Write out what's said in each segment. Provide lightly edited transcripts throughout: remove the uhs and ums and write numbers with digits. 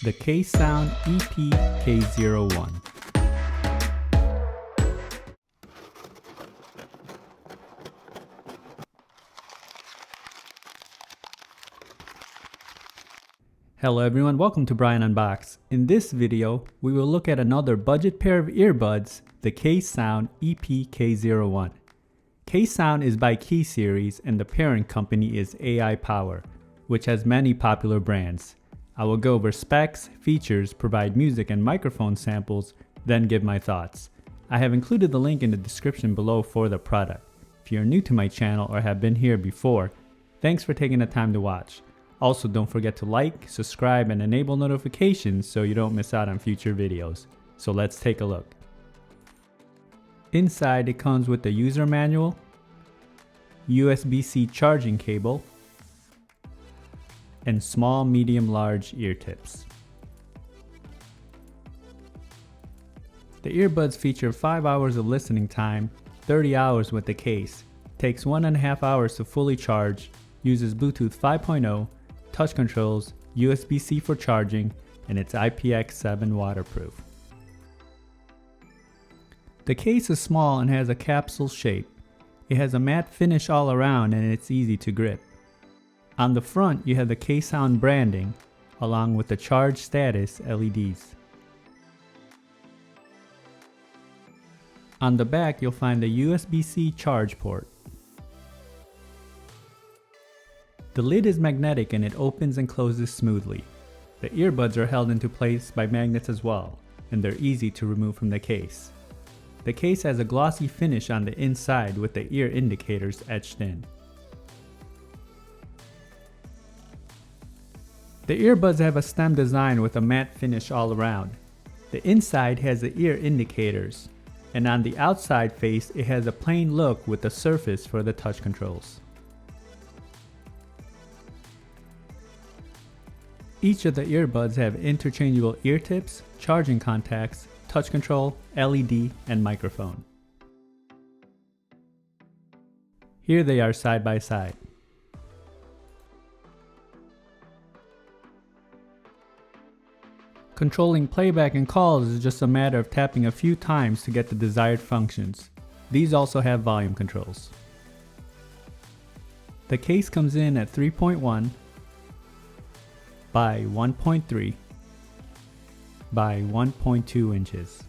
the KSOUND EP-K01. Hello everyone, welcome to Brian Unboxed. In this video, we will look at another budget pair of earbuds, the KSOUND EP-K01. KSOUND is by Key Series and the parent company is AI Power, which has many popular brands. I will go over specs, features, provide music and microphone samples, then give my thoughts. I have included the link in the description below for the product. If you're new to my channel or have been here before, thanks for taking the time to watch. Also, don't forget to like, subscribe, and enable notifications so you don't miss out on future videos. So let's take a look. Inside, it comes with the user manual, USB-C charging cable, and small, medium, large ear tips. The earbuds feature 5 hours of listening time, 30 hours with the case, takes 1.5 hours to fully charge, uses Bluetooth 5.0, touch controls, USB-C for charging, and it's Ipx7 Waterproof. The case is small and has a capsule shape. It has a matte finish all around and it's easy to grip. On the front, you have the KSOUND branding, along with the charge status LEDs. On the back, you'll find the USB-C charge port. The lid is magnetic and it opens and closes smoothly. The earbuds are held into place by magnets as well, and they're easy to remove from the case. The case has a glossy finish on the inside with the ear indicators etched in. The earbuds have a stem design with a matte finish all around. The inside has the ear indicators, and on the outside face it has a plain look with the surface for the touch controls. Each of the earbuds have interchangeable ear tips, charging contacts, touch control, LED, and microphone. Here they are side by side. Controlling playback and calls is just a matter of tapping a few times to get the desired functions. These also have volume controls. The case comes in at 3.1 by 1.3 by 1.2 inches.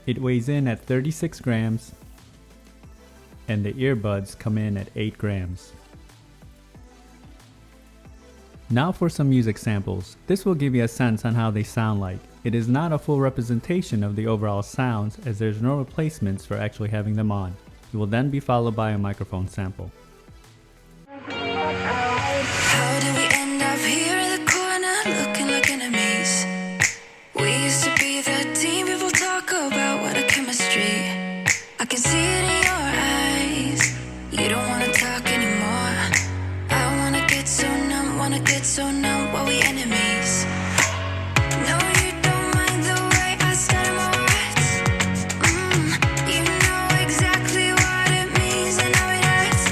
It weighs in at 36 grams and the earbuds come in at 8 grams. Now for some music samples. This will give you a sense on how they sound like. It is not a full representation of the overall sounds as there's no replacements for actually having them on. It will then be followed by a microphone sample. How did we end up here in the corner looking like enemies? We used to be the team people talk about when a chemistry. I can see it in your eyes. You don't wanna talk anymore. I wanna get so numb while we enemies. No, you don't mind the way I stutter my words. You know exactly what it means and how it hurts.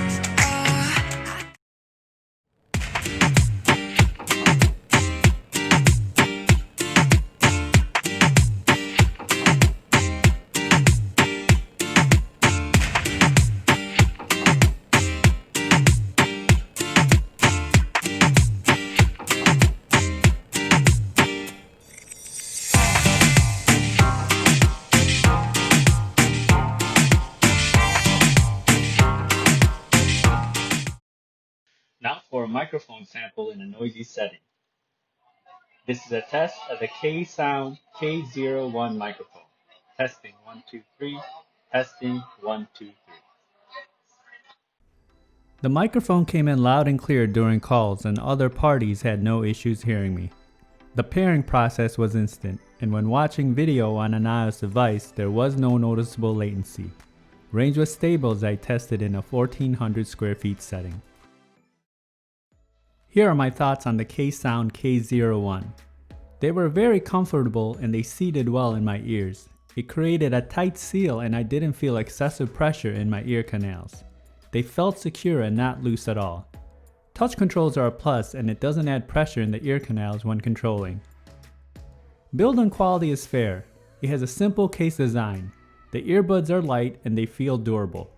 Now for a microphone sample in a noisy setting. This is a test of the KSOUND K01 microphone. Testing 1, 2, 3. Testing 1, 2, 3. The microphone came in loud and clear during calls and other parties had no issues hearing me. The pairing process was instant, and when watching video on an iOS device there was no noticeable latency. Range was stable as I tested in a 1400 square feet setting. Here are my thoughts on the KSOUND K01. They were very comfortable and they seated well in my ears. It created a tight seal and I didn't feel excessive pressure in my ear canals. They felt secure and not loose at all. Touch controls are a plus, and it doesn't add pressure in the ear canals when controlling. Build and quality is fair. It has a simple case design. The earbuds are light and they feel durable.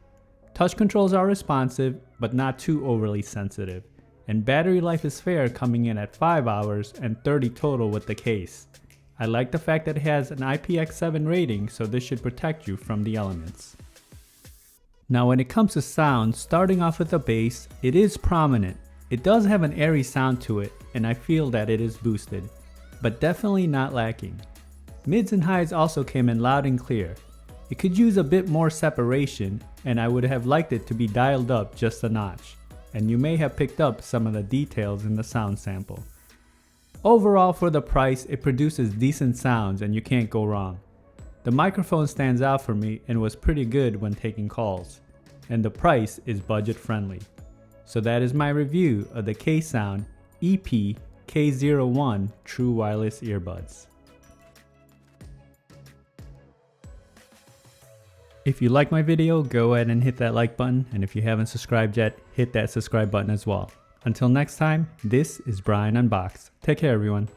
Touch controls are responsive, but not too overly sensitive. And battery life is fair, coming in at 5 hours and 30 total with the case. I like the fact that it has an IPX7 rating, so this should protect you from the elements. Now when it comes to sound, starting off with the bass, it is prominent. It does have an airy sound to it, and I feel that it is boosted, but definitely not lacking. Mids and highs also came in loud and clear. It could use a bit more separation, and I would have liked it to be dialed up just a notch, and you may have picked up some of the details in the sound sample. Overall, for the price, it produces decent sounds and you can't go wrong. The microphone stands out for me and was pretty good when taking calls, and the price is budget friendly. So that is my review of the KSOUND EP-K01 True Wireless Earbuds. If you like my video, go ahead and hit that like button, and if you haven't subscribed yet, hit that subscribe button as well. Until next time, this is Brian Unboxed. Take care, everyone.